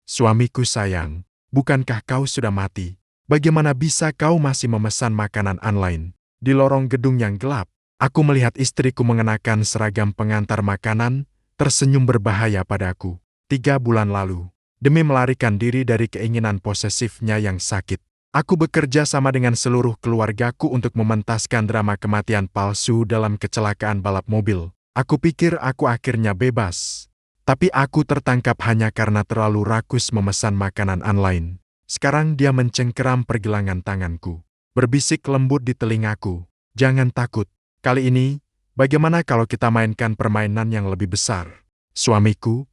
Suamiku sayang, bukankah kau sudah mati? Bagaimana bisa kau masih memesan makanan online? Di lorong gedung yang gelap, aku melihat istriku mengenakan seragam pengantar makanan, tersenyum berbahaya padaku. 3 bulan lalu, demi melarikan diri dari keinginan posesifnya yang sakit, aku bekerja sama dengan seluruh keluargaku untuk mementaskan drama kematian palsu dalam kecelakaan balap mobil. Aku pikir aku akhirnya bebas. Tapi aku tertangkap hanya karena terlalu rakus memesan makanan online. Sekarang dia mencengkeram pergelangan tanganku. Berbisik lembut di telingaku. Jangan takut. Kali ini, bagaimana kalau kita mainkan permainan yang lebih besar? Suamiku,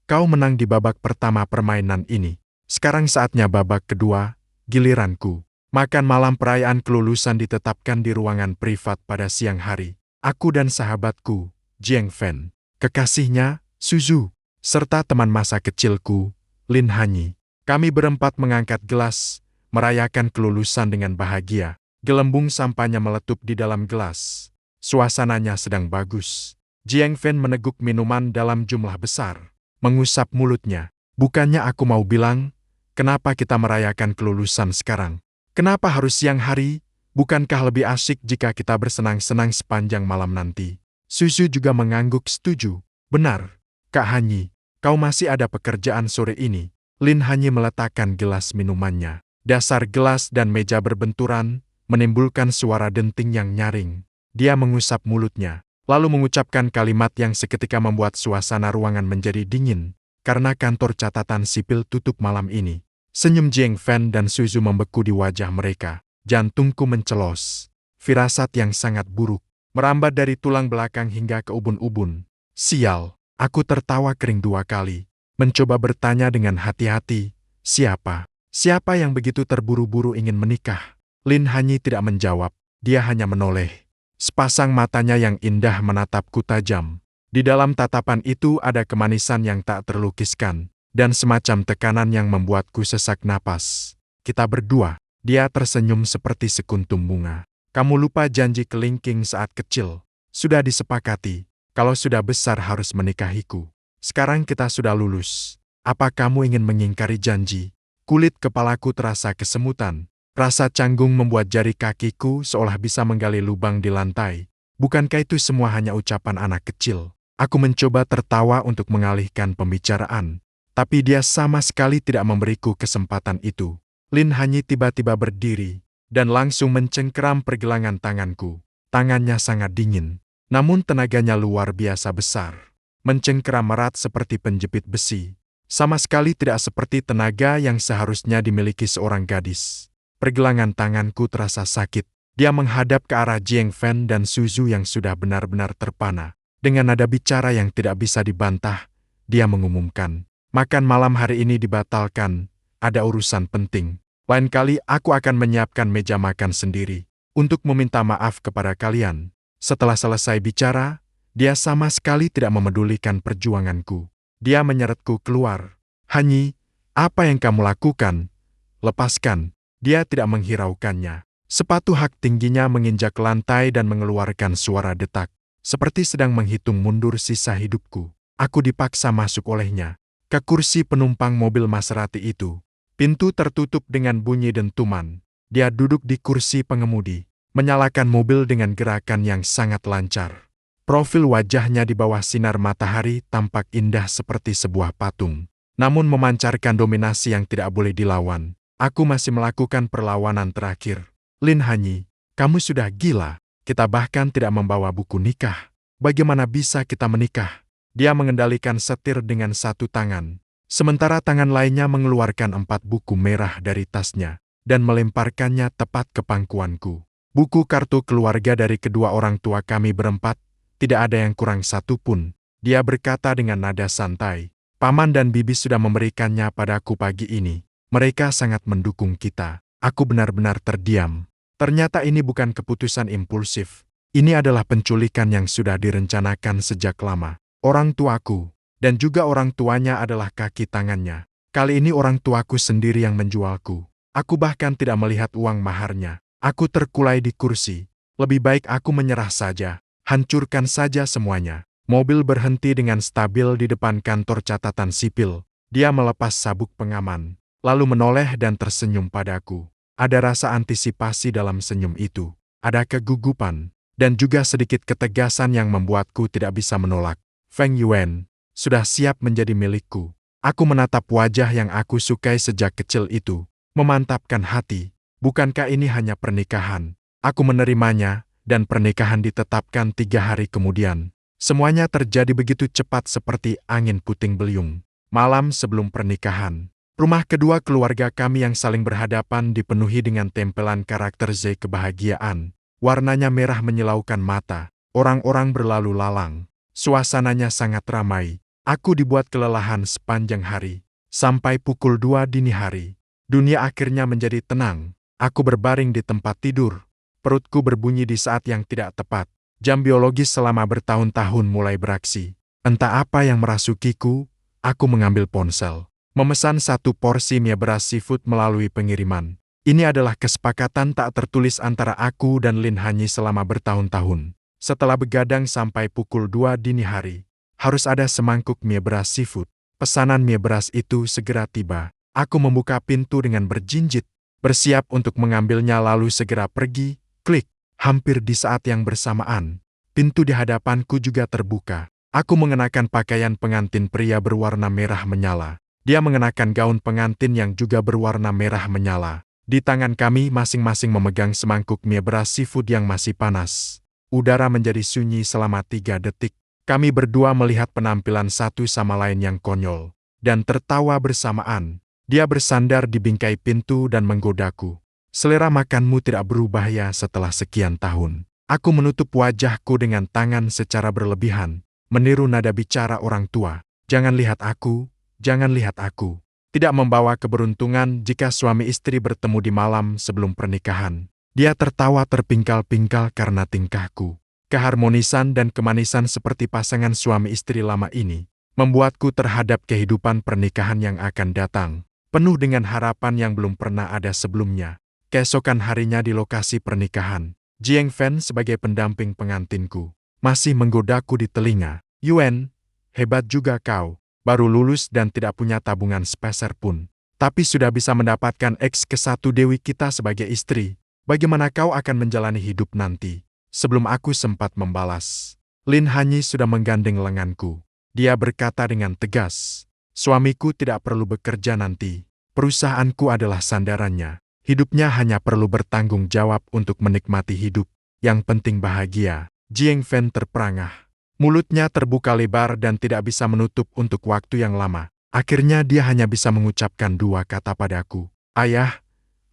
kau menang di babak pertama permainan ini. Sekarang saatnya babak kedua, giliranku. Makan malam perayaan kelulusan ditetapkan di ruangan privat pada siang hari. Aku dan sahabatku, Jiang Fan, kekasihnya, Suzu, serta teman masa kecilku, Lin Hanyi. Kami berempat mengangkat gelas, merayakan kelulusan dengan bahagia. Gelembung sampahnya meletup di dalam gelas. Suasananya sedang bagus. Jiang Fan meneguk minuman dalam jumlah besar, mengusap mulutnya. Bukannya aku mau bilang, kenapa kita merayakan kelulusan sekarang? Kenapa harus siang hari? Bukankah lebih asyik jika kita bersenang-senang sepanjang malam nanti? Suzu juga mengangguk setuju. Benar. Kak Hanyi, kau masih ada pekerjaan sore ini. Lin Hanyi meletakkan gelas minumannya. Dasar gelas dan meja berbenturan, menimbulkan suara denting yang nyaring. Dia mengusap mulutnya, lalu mengucapkan kalimat yang seketika membuat suasana ruangan menjadi dingin, karena kantor catatan sipil tutup malam ini. Senyum Jiang Fan dan Suzu membeku di wajah mereka. Jantungku mencelos. Firasat yang sangat buruk, merambat dari tulang belakang hingga ke ubun-ubun. Sial. Aku tertawa kering 2 kali, mencoba bertanya dengan hati-hati, siapa? Siapa yang begitu terburu-buru ingin menikah? Lin Hanyi tidak menjawab, dia hanya menoleh. Sepasang matanya yang indah menatapku tajam. Di dalam tatapan itu ada kemanisan yang tak terlukiskan, dan semacam tekanan yang membuatku sesak napas. Kita berdua, dia tersenyum seperti sekuntum bunga. Kamu lupa janji kelingking saat kecil. Sudah disepakati. Kalau sudah besar harus menikahiku. Sekarang kita sudah lulus. Apa kamu ingin mengingkari janji? Kulit kepalaku terasa kesemutan. Rasa canggung membuat jari kakiku seolah bisa menggali lubang di lantai. Bukankah itu semua hanya ucapan anak kecil? Aku mencoba tertawa untuk mengalihkan pembicaraan. Tapi dia sama sekali tidak memberiku kesempatan itu. Lin Hanyi tiba-tiba berdiri, dan langsung mencengkeram pergelangan tanganku. Tangannya sangat dingin. Namun tenaganya luar biasa besar. Mencengkeram erat seperti penjepit besi. Sama sekali tidak seperti tenaga yang seharusnya dimiliki seorang gadis. Pergelangan tanganku terasa sakit. Dia menghadap ke arah Jiang Fan dan Suzu yang sudah benar-benar terpana. Dengan nada bicara yang tidak bisa dibantah, dia mengumumkan, makan malam hari ini dibatalkan, ada urusan penting. Lain kali aku akan menyiapkan meja makan sendiri, untuk meminta maaf kepada kalian. Setelah selesai bicara, dia sama sekali tidak memedulikan perjuanganku. Dia menyeretku keluar. Hanyi, apa yang kamu lakukan? Lepaskan. Dia tidak menghiraukannya. Sepatu hak tingginya menginjak lantai dan mengeluarkan suara detak. Seperti sedang menghitung mundur sisa hidupku. Aku dipaksa masuk olehnya. Ke kursi penumpang mobil Maserati itu. Pintu tertutup dengan bunyi dentuman. Dia duduk di kursi pengemudi. Menyalakan mobil dengan gerakan yang sangat lancar. Profil wajahnya di bawah sinar matahari tampak indah seperti sebuah patung. Namun memancarkan dominasi yang tidak boleh dilawan. Aku masih melakukan perlawanan terakhir. Lin Hanyi, kamu sudah gila. Kita bahkan tidak membawa buku nikah. Bagaimana bisa kita menikah? Dia mengendalikan setir dengan satu tangan. Sementara tangan lainnya mengeluarkan 4 buku merah dari tasnya. Dan melemparkannya tepat ke pangkuanku. Buku kartu keluarga dari kedua orang tua kami berempat, tidak ada yang kurang satu pun. Dia berkata dengan nada santai, Paman dan Bibi sudah memberikannya padaku pagi ini. Mereka sangat mendukung kita. Aku benar-benar terdiam. Ternyata ini bukan keputusan impulsif. Ini adalah penculikan yang sudah direncanakan sejak lama. Orang tuaku, dan juga orang tuanya adalah kaki tangannya. Kali ini orang tuaku sendiri yang menjualku. Aku bahkan tidak melihat uang maharnya. Aku terkulai di kursi. Lebih baik aku menyerah saja. Hancurkan saja semuanya. Mobil berhenti dengan stabil di depan kantor catatan sipil. Dia melepas sabuk pengaman, lalu menoleh dan tersenyum padaku. Ada rasa antisipasi dalam senyum itu, ada kegugupan, dan juga sedikit ketegasan yang membuatku tidak bisa menolak. Feng Yuan, sudah siap menjadi milikku. Aku menatap wajah yang aku sukai sejak kecil itu, memantapkan hati. Bukankah ini hanya pernikahan? Aku menerimanya, dan pernikahan ditetapkan 3 hari kemudian. Semuanya terjadi begitu cepat seperti angin puting beliung. Malam sebelum pernikahan, rumah kedua keluarga kami yang saling berhadapan dipenuhi dengan tempelan karakter Z kebahagiaan. Warnanya merah menyilaukan mata, orang-orang berlalu lalang. Suasananya sangat ramai. Aku dibuat kelelahan sepanjang hari. Sampai pukul 2 dini hari, dunia akhirnya menjadi tenang. Aku berbaring di tempat tidur. Perutku berbunyi di saat yang tidak tepat. Jam biologis selama bertahun-tahun mulai beraksi. Entah apa yang merasukiku, aku mengambil ponsel. Memesan 1 porsi mie beras seafood melalui pengiriman. Ini adalah kesepakatan tak tertulis antara aku dan Lin Hanyi selama bertahun-tahun. Setelah begadang sampai pukul 2 dini hari, harus ada semangkuk mie beras seafood. Pesanan mie beras itu segera tiba. Aku membuka pintu dengan berjinjit, bersiap untuk mengambilnya lalu segera pergi. Klik, hampir di saat yang bersamaan, pintu di hadapanku juga terbuka. Aku mengenakan pakaian pengantin pria berwarna merah menyala. Dia mengenakan gaun pengantin yang juga berwarna merah menyala. Di tangan kami masing-masing memegang semangkuk mie beras seafood yang masih panas. Udara menjadi sunyi selama 3 detik. Kami berdua melihat penampilan satu sama lain yang konyol, dan tertawa bersamaan. Dia bersandar di bingkai pintu dan menggodaku. Selera makanmu tidak berubah ya setelah sekian tahun. Aku menutup wajahku dengan tangan secara berlebihan, meniru nada bicara orang tua. Jangan lihat aku, jangan lihat aku. Tidak membawa keberuntungan jika suami istri bertemu di malam sebelum pernikahan. Dia tertawa terpingkal-pingkal karena tingkahku. Keharmonisan dan kemanisan seperti pasangan suami istri lama ini membuatku terhadap kehidupan pernikahan yang akan datang, penuh dengan harapan yang belum pernah ada sebelumnya. Keesokan harinya di lokasi pernikahan, Jiang Fan sebagai pendamping pengantinku masih menggodaku di telinga. Yuan, hebat juga kau, baru lulus dan tidak punya tabungan sepeser pun, tapi sudah bisa mendapatkan X1 dewi kita sebagai istri. Bagaimana kau akan menjalani hidup nanti? Sebelum aku sempat membalas, Lin Hanyi sudah menggandeng lenganku. Dia berkata dengan tegas, suamiku tidak perlu bekerja nanti. Perusahaanku adalah sandarannya. Hidupnya hanya perlu bertanggung jawab untuk menikmati hidup. Yang penting bahagia. Jiang Fan terperangah. Mulutnya terbuka lebar dan tidak bisa menutup untuk waktu yang lama. Akhirnya dia hanya bisa mengucapkan 2 kata padaku. Ayah,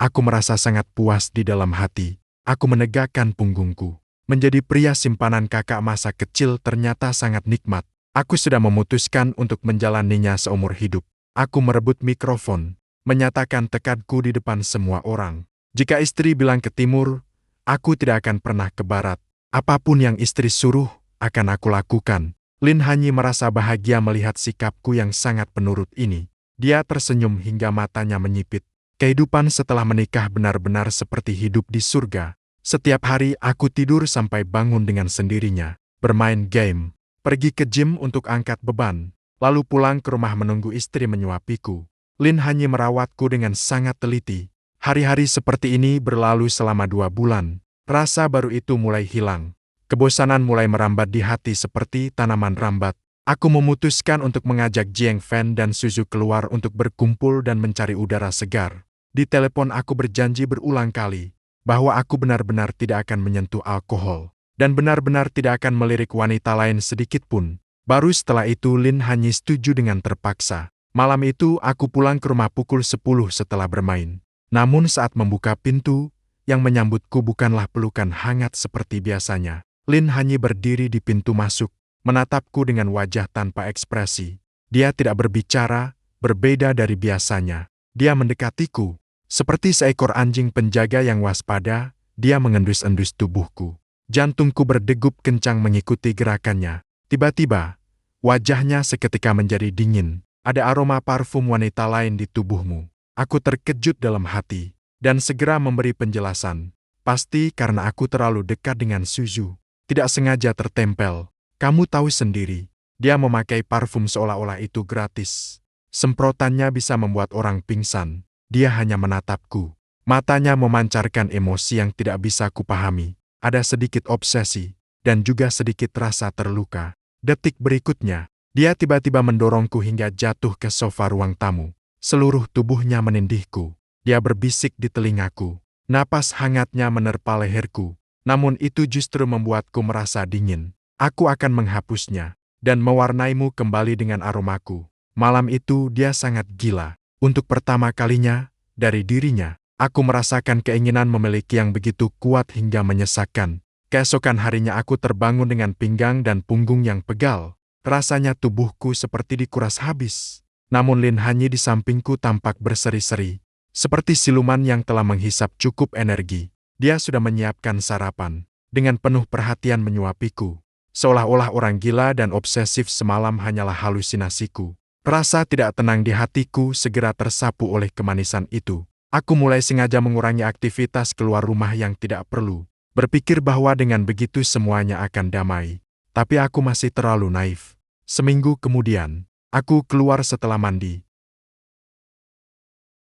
aku merasa sangat puas di dalam hati. Aku menegakkan punggungku. Menjadi pria simpanan kakak masa kecil ternyata sangat nikmat. Aku sudah memutuskan untuk menjalaninya seumur hidup. Aku merebut mikrofon, menyatakan tekadku di depan semua orang. Jika istri bilang ke timur, aku tidak akan pernah ke barat. Apapun yang istri suruh, akan aku lakukan. Lin Hanyi merasa bahagia melihat sikapku yang sangat penurut ini. Dia tersenyum hingga matanya menyipit. Kehidupan setelah menikah benar-benar seperti hidup di surga. Setiap hari aku tidur sampai bangun dengan sendirinya, bermain game, pergi ke gym untuk angkat beban, lalu pulang ke rumah menunggu istri menyuapiku. Lin Hanyi merawatku dengan sangat teliti. Hari-hari seperti ini berlalu selama 2 bulan. Rasa baru itu mulai hilang. Kebosanan mulai merambat di hati seperti tanaman rambat. Aku memutuskan untuk mengajak Jiang Fan dan Suzu keluar untuk berkumpul dan mencari udara segar. Di telepon aku berjanji berulang kali bahwa aku benar-benar tidak akan menyentuh alkohol dan benar-benar tidak akan melirik wanita lain sedikit pun. Baru setelah itu Lin Hanyi setuju dengan terpaksa. Malam itu aku pulang ke rumah pukul 10 setelah bermain. Namun saat membuka pintu, yang menyambutku bukanlah pelukan hangat seperti biasanya. Lin Hanyi berdiri di pintu masuk, menatapku dengan wajah tanpa ekspresi. Dia tidak berbicara, berbeda dari biasanya. Dia mendekatiku. Seperti seekor anjing penjaga yang waspada, dia mengendus-endus tubuhku. Jantungku berdegup kencang mengikuti gerakannya. Tiba-tiba, wajahnya seketika menjadi dingin. Ada aroma parfum wanita lain di tubuhmu. Aku terkejut dalam hati, dan segera memberi penjelasan. Pasti karena aku terlalu dekat dengan Suzu. Tidak sengaja tertempel. Kamu tahu sendiri, dia memakai parfum seolah-olah itu gratis. Semprotannya bisa membuat orang pingsan. Dia hanya menatapku. Matanya memancarkan emosi yang tidak bisa kupahami. Ada sedikit obsesi, dan juga sedikit rasa terluka. Detik berikutnya, dia tiba-tiba mendorongku hingga jatuh ke sofa ruang tamu. Seluruh tubuhnya menindihku. Dia berbisik di telingaku. Napas hangatnya menerpa leherku. Namun itu justru membuatku merasa dingin. Aku akan menghapusnya, dan mewarnaimu kembali dengan aromaku. Malam itu dia sangat gila. Untuk pertama kalinya, dari dirinya, aku merasakan keinginan memiliki yang begitu kuat hingga menyesakkan. Keesokan harinya aku terbangun dengan pinggang dan punggung yang pegal. Rasanya tubuhku seperti dikuras habis. Namun Lin Hanyi di sampingku tampak berseri-seri. Seperti siluman yang telah menghisap cukup energi. Dia sudah menyiapkan sarapan. Dengan penuh perhatian menyuapiku. Seolah-olah orang gila dan obsesif semalam hanyalah halusinasiku. Rasa tidak tenang di hatiku segera tersapu oleh kemanisan itu. Aku mulai sengaja mengurangi aktivitas keluar rumah yang tidak perlu. Berpikir bahwa dengan begitu semuanya akan damai. Tapi aku masih terlalu naif. Seminggu kemudian, aku keluar setelah mandi.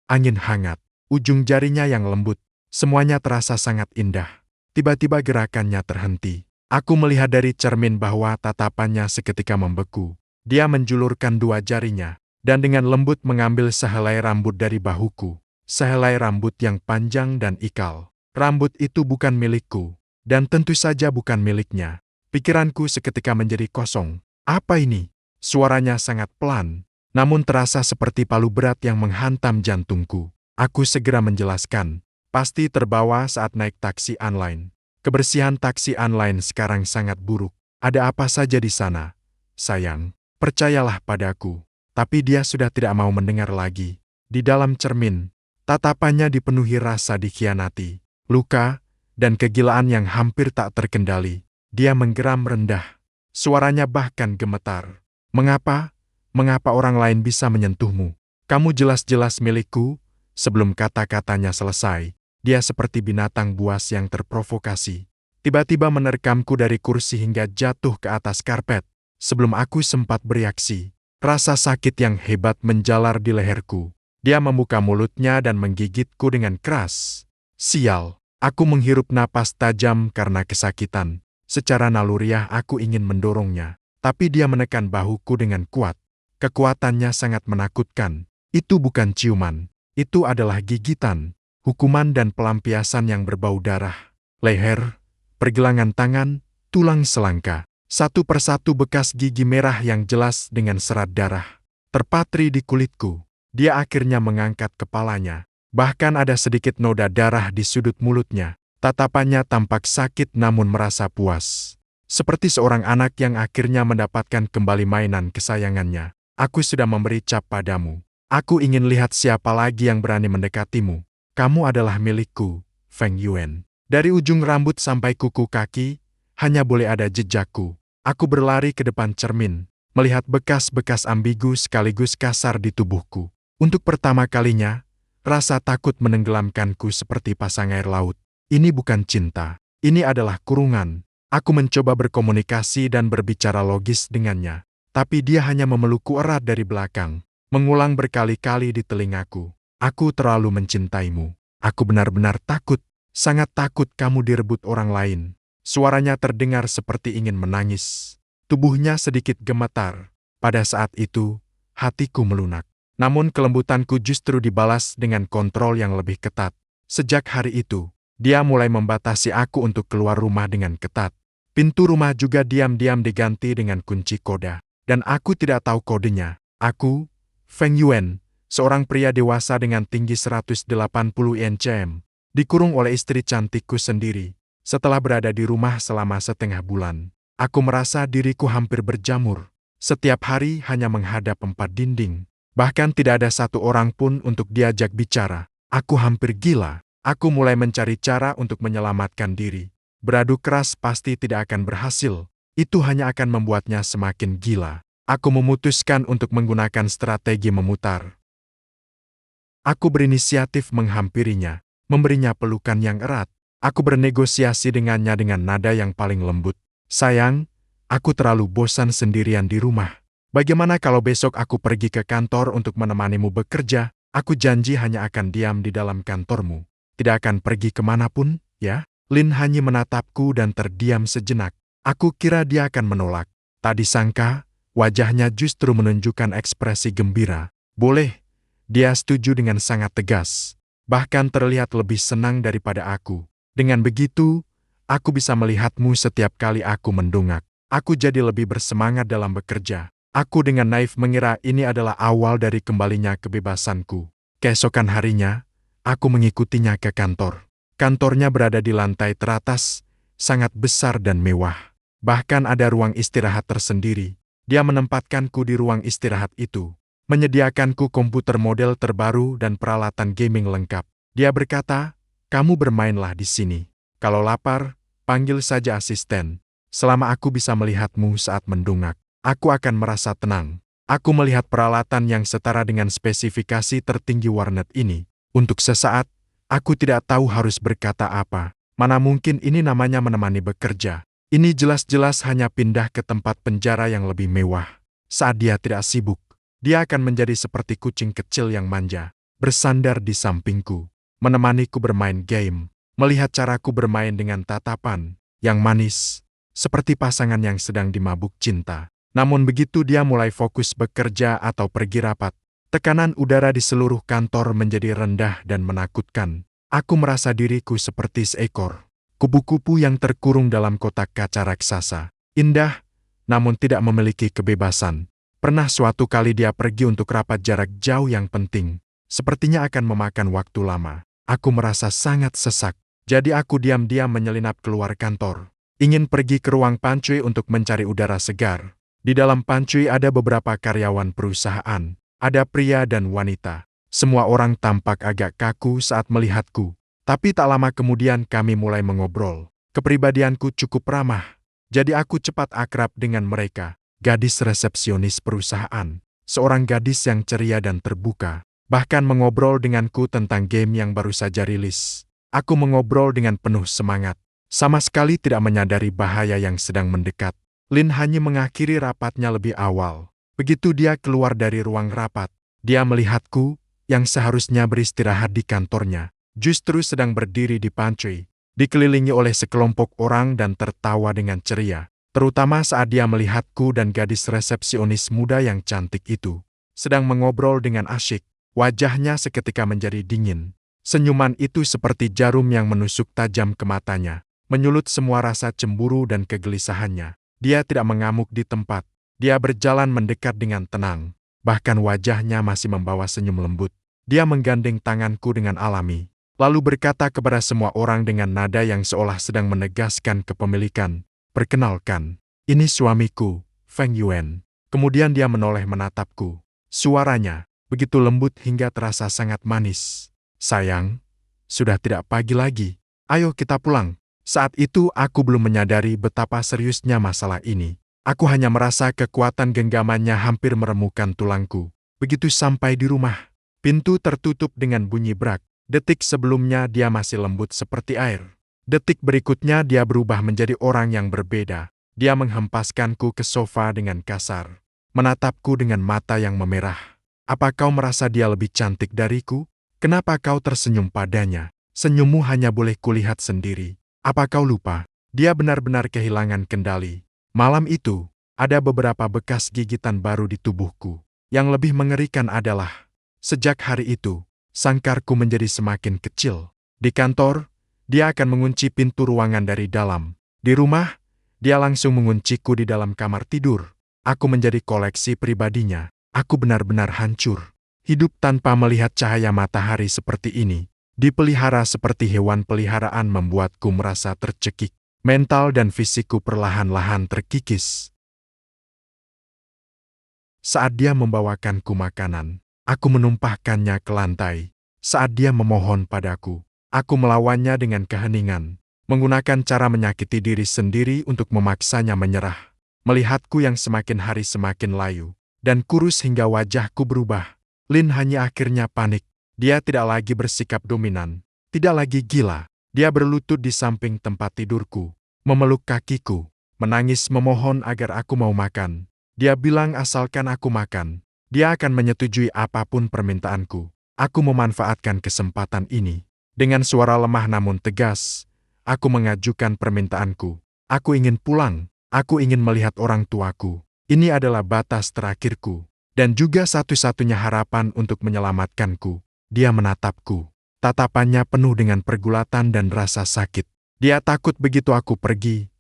Angin hangat, ujung jarinya yang lembut, semuanya terasa sangat indah. Tiba-tiba gerakannya terhenti. Aku melihat dari cermin bahwa tatapannya seketika membeku. Dia menjulurkan dua jarinya, dan dengan lembut mengambil sehelai rambut dari bahuku. Sehelai rambut yang panjang dan ikal. Rambut itu bukan milikku, dan tentu saja bukan miliknya. Pikiranku seketika menjadi kosong. Apa ini? Suaranya sangat pelan, namun terasa seperti palu berat yang menghantam jantungku. Aku segera menjelaskan, pasti terbawa saat naik taksi online. Kebersihan taksi online sekarang sangat buruk. Ada apa saja di sana? Sayang. Percayalah padaku. Tapi dia sudah tidak mau mendengar lagi. Di dalam cermin, tatapannya dipenuhi rasa dikhianati, luka, dan kegilaan yang hampir tak terkendali. Dia menggeram rendah. Suaranya bahkan gemetar. Mengapa? Mengapa orang lain bisa menyentuhmu? Kamu jelas-jelas milikku. Sebelum kata-katanya selesai, dia seperti binatang buas yang terprovokasi. Tiba-tiba menerkamku dari kursi hingga jatuh ke atas karpet. Sebelum aku sempat bereaksi, rasa sakit yang hebat menjalar di leherku. Dia membuka mulutnya dan menggigitku dengan keras. Sial, aku menghirup napas tajam karena kesakitan. Secara naluriah aku ingin mendorongnya, tapi dia menekan bahuku dengan kuat. Kekuatannya sangat menakutkan. Itu bukan ciuman, itu adalah gigitan, hukuman dan pelampiasan yang berbau darah. Leher, pergelangan tangan, tulang selangka. Satu persatu bekas gigi merah yang jelas dengan serat darah. Terpatri di kulitku. Dia akhirnya mengangkat kepalanya. Bahkan ada sedikit noda darah di sudut mulutnya. Tatapannya tampak sakit namun merasa puas. Seperti seorang anak yang akhirnya mendapatkan kembali mainan kesayangannya. Aku sudah memberi cap padamu. Aku ingin lihat siapa lagi yang berani mendekatimu. Kamu adalah milikku, Feng Yuan. Dari ujung rambut sampai kuku kaki, hanya boleh ada jejakku. Aku berlari ke depan cermin, melihat bekas-bekas ambigu sekaligus kasar di tubuhku. Untuk pertama kalinya, rasa takut menenggelamkanku seperti pasang air laut. Ini bukan cinta, ini adalah kurungan. Aku mencoba berkomunikasi dan berbicara logis dengannya, tapi dia hanya memelukku erat dari belakang, mengulang berkali-kali di telingaku. Aku terlalu mencintaimu. Aku benar-benar takut, sangat takut kamu direbut orang lain. Suaranya terdengar seperti ingin menangis. Tubuhnya sedikit gemetar. Pada saat itu, hatiku melunak. Namun kelembutanku justru dibalas dengan kontrol yang lebih ketat. Sejak hari itu, dia mulai membatasi aku untuk keluar rumah dengan ketat. Pintu rumah juga diam-diam diganti dengan kunci koda. Dan aku tidak tahu kodenya. Aku, Feng Yuan, seorang pria dewasa dengan tinggi 180 cm, dikurung oleh istri cantikku sendiri. Setelah berada di rumah selama setengah bulan, aku merasa diriku hampir berjamur. Setiap hari hanya menghadap 4 dinding. Bahkan tidak ada satu orang pun untuk diajak bicara. Aku hampir gila. Aku mulai mencari cara untuk menyelamatkan diri. Beradu keras pasti tidak akan berhasil. Itu hanya akan membuatnya semakin gila. Aku memutuskan untuk menggunakan strategi memutar. Aku berinisiatif menghampirinya, memberinya pelukan yang erat. Aku bernegosiasi dengannya dengan nada yang paling lembut. Sayang, aku terlalu bosan sendirian di rumah. Bagaimana kalau besok aku pergi ke kantor untuk menemanimu bekerja? Aku janji hanya akan diam di dalam kantormu. Tidak akan pergi kemanapun, ya? Lin hanya menatapku dan terdiam sejenak. Aku kira dia akan menolak. Tak disangka, wajahnya justru menunjukkan ekspresi gembira. Boleh, dia setuju dengan sangat tegas. Bahkan terlihat lebih senang daripada aku. Dengan begitu, aku bisa melihatmu setiap kali aku mendongak. Aku jadi lebih bersemangat dalam bekerja. Aku dengan naif mengira ini adalah awal dari kembalinya kebebasanku. Keesokan harinya, aku mengikutinya ke kantor. Kantornya berada di lantai teratas, sangat besar dan mewah. Bahkan ada ruang istirahat tersendiri. Dia menempatkanku di ruang istirahat itu, menyediakanku komputer model terbaru dan peralatan gaming lengkap. Dia berkata, "Kamu bermainlah di sini. Kalau lapar, panggil saja asisten. Selama aku bisa melihatmu saat mendongak, aku akan merasa tenang." Aku melihat peralatan yang setara dengan spesifikasi tertinggi warnet ini. Untuk sesaat, aku tidak tahu harus berkata apa. Mana mungkin ini namanya menemani bekerja. Ini jelas-jelas hanya pindah ke tempat penjara yang lebih mewah. Saat dia tidak sibuk, dia akan menjadi seperti kucing kecil yang manja, bersandar di sampingku, menemaniku bermain game, melihat caraku bermain dengan tatapan yang manis, seperti pasangan yang sedang dimabuk cinta. Namun begitu dia mulai fokus bekerja atau pergi rapat, tekanan udara di seluruh kantor menjadi rendah dan menakutkan. Aku merasa diriku seperti seekor kupu-kupu yang terkurung dalam kotak kaca raksasa. Indah, namun tidak memiliki kebebasan. Pernah suatu kali dia pergi untuk rapat jarak jauh yang penting. Sepertinya akan memakan waktu lama. Aku merasa sangat sesak. Jadi aku diam-diam menyelinap keluar kantor. Ingin pergi ke ruang pantry untuk mencari udara segar. Di dalam pantry ada beberapa karyawan perusahaan. Ada pria dan wanita. Semua orang tampak agak kaku saat melihatku. Tapi tak lama kemudian kami mulai mengobrol. Kepribadianku cukup ramah. Jadi aku cepat akrab dengan mereka. Gadis resepsionis perusahaan. Seorang gadis yang ceria dan terbuka. Bahkan mengobrol denganku tentang game yang baru saja rilis. Aku mengobrol dengan penuh semangat. Sama sekali tidak menyadari bahaya yang sedang mendekat. Lin hanya mengakhiri rapatnya lebih awal. Begitu dia keluar dari ruang rapat, dia melihatku, yang seharusnya beristirahat di kantornya, justru sedang berdiri di pantry, dikelilingi oleh sekelompok orang dan tertawa dengan ceria, terutama saat dia melihatku dan gadis resepsionis muda yang cantik itu, sedang mengobrol dengan asyik. Wajahnya seketika menjadi dingin. Senyuman itu seperti jarum yang menusuk tajam ke matanya, menyulut semua rasa cemburu dan kegelisahannya. Dia tidak mengamuk di tempat. Dia berjalan mendekat dengan tenang. Bahkan wajahnya masih membawa senyum lembut. Dia menggandeng tanganku dengan alami, lalu berkata kepada semua orang dengan nada yang seolah sedang menegaskan kepemilikan, "Perkenalkan, ini suamiku, Feng Yuan." Kemudian dia menoleh menatapku. Suaranya begitu lembut hingga terasa sangat manis. "Sayang, sudah tidak pagi lagi. Ayo kita pulang." Saat itu aku belum menyadari betapa seriusnya masalah ini. Aku hanya merasa kekuatan genggamannya hampir meremukkan tulangku. Begitu sampai di rumah, pintu tertutup dengan bunyi brak. Detik sebelumnya dia masih lembut seperti air. Detik berikutnya dia berubah menjadi orang yang berbeda. Dia menghempaskanku ke sofa dengan kasar, menatapku dengan mata yang memerah. "Apa kau merasa dia lebih cantik dariku? Kenapa kau tersenyum padanya? Senyummu hanya boleh kulihat sendiri. Apa kau lupa? Dia benar-benar kehilangan kendali." Malam itu, ada beberapa bekas gigitan baru di tubuhku. Yang lebih mengerikan adalah, sejak hari itu, sangkarku menjadi semakin kecil. Di kantor, dia akan mengunci pintu ruangan dari dalam. Di rumah, dia langsung mengunciku di dalam kamar tidur. Aku menjadi koleksi pribadinya. Aku benar-benar hancur. Hidup tanpa melihat cahaya matahari seperti ini, dipelihara seperti hewan peliharaan membuatku merasa tercekik. Mental dan fisikku perlahan-lahan terkikis. Saat dia membawakanku makanan, aku menumpahkannya ke lantai. Saat dia memohon padaku, aku melawannya dengan keheningan, menggunakan cara menyakiti diri sendiri untuk memaksanya menyerah. Melihatku yang semakin hari semakin layu dan kurus hingga wajahku berubah, Lin hanya akhirnya panik. Dia tidak lagi bersikap dominan, tidak lagi gila. Dia berlutut di samping tempat tidurku, memeluk kakiku, menangis memohon agar aku mau makan. Dia bilang asalkan aku makan, dia akan menyetujui apapun permintaanku. Aku memanfaatkan kesempatan ini. Dengan suara lemah namun tegas, aku mengajukan permintaanku. Aku ingin pulang, aku ingin melihat orang tuaku. Ini adalah batas terakhirku, dan juga satu-satunya harapan untuk menyelamatkanku. Dia menatapku. Tatapannya penuh dengan pergulatan dan rasa sakit. Dia takut begitu aku pergi,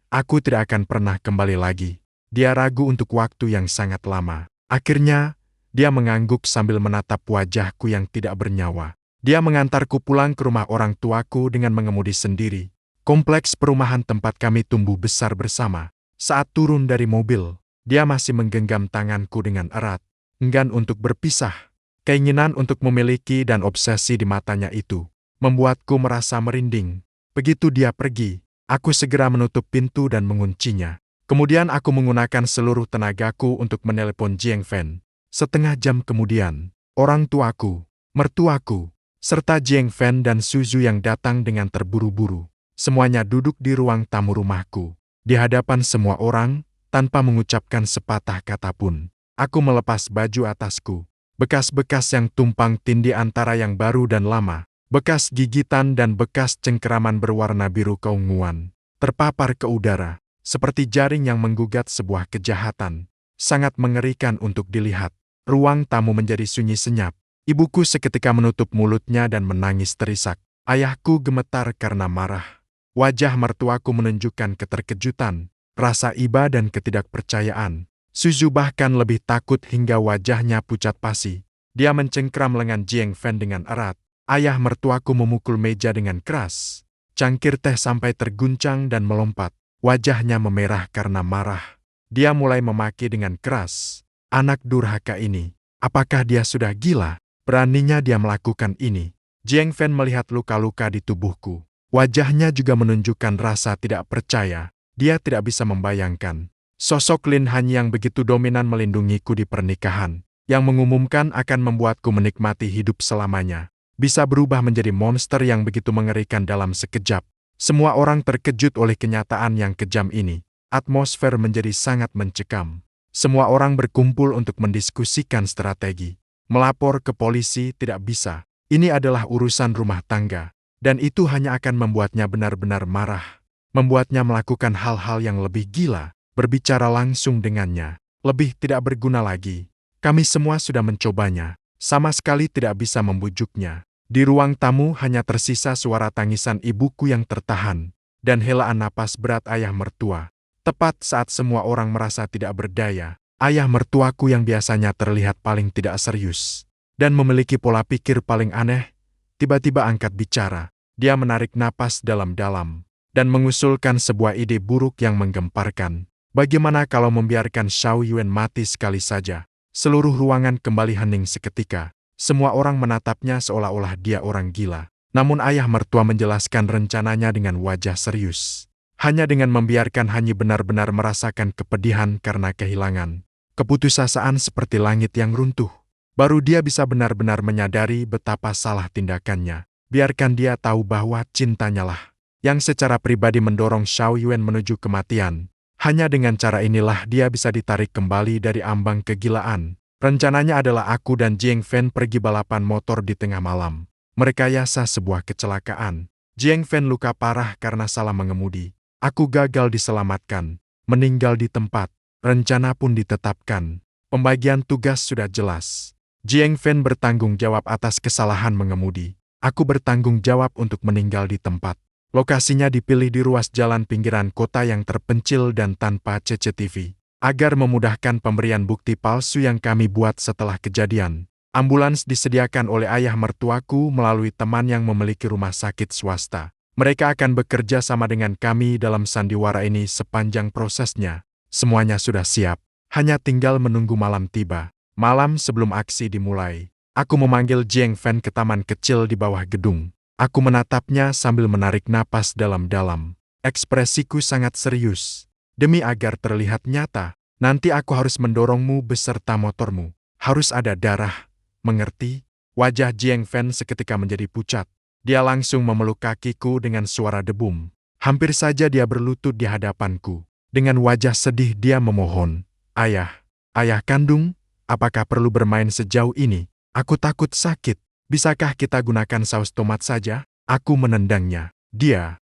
aku tidak akan pernah kembali lagi. Dia ragu untuk waktu yang sangat lama. Akhirnya, dia mengangguk sambil menatap wajahku yang tidak bernyawa. Dia mengantarku pulang ke rumah orang tuaku dengan mengemudi sendiri. Kompleks perumahan tempat kami tumbuh besar bersama. Saat turun dari mobil, dia masih menggenggam tanganku dengan erat. Enggan untuk berpisah. Keinginan untuk memiliki dan obsesi di matanya itu membuatku merasa merinding. Begitu dia pergi, aku segera menutup pintu dan menguncinya. Kemudian aku menggunakan seluruh tenagaku untuk menelepon Jiang Fan. Setengah jam kemudian, orang tuaku, mertuaku, serta Jiang Fan dan Suzu yang datang dengan terburu-buru. Semuanya duduk di ruang tamu rumahku. Di hadapan semua orang, tanpa mengucapkan sepatah kata pun. Aku melepas baju atasku. Bekas-bekas yang tumpang tindih antara yang baru dan lama, bekas gigitan dan bekas cengkeraman berwarna biru keunguan, terpapar ke udara. Seperti jaring yang menggugat sebuah kejahatan. Sangat mengerikan untuk dilihat. Ruang tamu menjadi sunyi senyap. Ibuku seketika menutup mulutnya dan menangis terisak. Ayahku gemetar karena marah. Wajah mertuaku menunjukkan keterkejutan, rasa iba dan ketidakpercayaan. Suzu bahkan lebih takut hingga wajahnya pucat pasi. Dia mencengkram lengan Jiang Fan dengan erat. Ayah mertuaku memukul meja dengan keras. Cangkir teh sampai terguncang dan melompat. Wajahnya memerah karena marah. Dia mulai memaki dengan keras. Anak durhaka ini, apakah dia sudah gila? Beraninya dia melakukan ini. Jiang Fan melihat luka-luka di tubuhku. Wajahnya juga menunjukkan rasa tidak percaya. Dia tidak bisa membayangkan. Sosok Lin Han yang begitu dominan melindungiku di pernikahan, yang mengumumkan akan membuatku menikmati hidup selamanya, bisa berubah menjadi monster yang begitu mengerikan dalam sekejap. Semua orang terkejut oleh kenyataan yang kejam ini. Atmosfer menjadi sangat mencekam. Semua orang berkumpul untuk mendiskusikan strategi. Melapor ke polisi tidak bisa. Ini adalah urusan rumah tangga. Dan itu hanya akan membuatnya benar-benar marah. Membuatnya melakukan hal-hal yang lebih gila. Berbicara langsung dengannya. Lebih tidak berguna lagi. Kami semua sudah mencobanya. Sama sekali tidak bisa membujuknya. Di ruang tamu hanya tersisa suara tangisan ibuku yang tertahan, dan helaan napas berat ayah mertua. Tepat saat semua orang merasa tidak berdaya, ayah mertuaku yang biasanya terlihat paling tidak serius, dan memiliki pola pikir paling aneh, tiba-tiba angkat bicara. Dia menarik napas dalam-dalam, dan mengusulkan sebuah ide buruk yang menggemparkan. Bagaimana kalau membiarkan Xiao Yuan mati sekali saja? Seluruh ruangan kembali hening seketika. Semua orang menatapnya seolah-olah dia orang gila. Namun ayah mertua menjelaskan rencananya dengan wajah serius. Hanya dengan membiarkan Hanyi benar-benar merasakan kepedihan karena kehilangan keputusasaan seperti langit yang runtuh, baru dia bisa benar-benar menyadari betapa salah tindakannya. Biarkan dia tahu bahwa cintanya lah yang secara pribadi mendorong Xiao Yuan menuju kematian. Hanya dengan cara inilah dia bisa ditarik kembali dari ambang kegilaan. Rencananya adalah aku dan Jiang Fan pergi balapan motor di tengah malam. Merekayasa sebuah kecelakaan. Jiang Fan luka parah karena salah mengemudi. Aku gagal diselamatkan. Meninggal di tempat. Rencana pun ditetapkan. Pembagian tugas sudah jelas. Jiang Fan bertanggung jawab atas kesalahan mengemudi. Aku bertanggung jawab untuk meninggal di tempat. Lokasinya dipilih di ruas jalan pinggiran kota yang terpencil dan tanpa CCTV. Agar memudahkan pemberian bukti palsu yang kami buat setelah kejadian, ambulans disediakan oleh ayah mertuaku melalui teman yang memiliki rumah sakit swasta. Mereka akan bekerja sama dengan kami dalam sandiwara ini sepanjang prosesnya. Semuanya sudah siap, hanya tinggal menunggu malam tiba. Malam sebelum aksi dimulai, aku memanggil Jiang Fan ke taman kecil di bawah gedung. Aku menatapnya sambil menarik napas dalam-dalam. Ekspresiku sangat serius. Demi agar terlihat nyata, nanti aku harus mendorongmu beserta motormu. Harus ada darah, mengerti? Wajah Jiang Fan seketika menjadi pucat. Dia langsung memeluk kakiku dengan suara debum. Hampir saja dia berlutut di hadapanku. Dengan wajah sedih dia memohon, Ayah, ayah kandung, apakah perlu bermain sejauh ini? Aku takut sakit. Bisakah kita gunakan saus tomat saja? Aku menendangnya.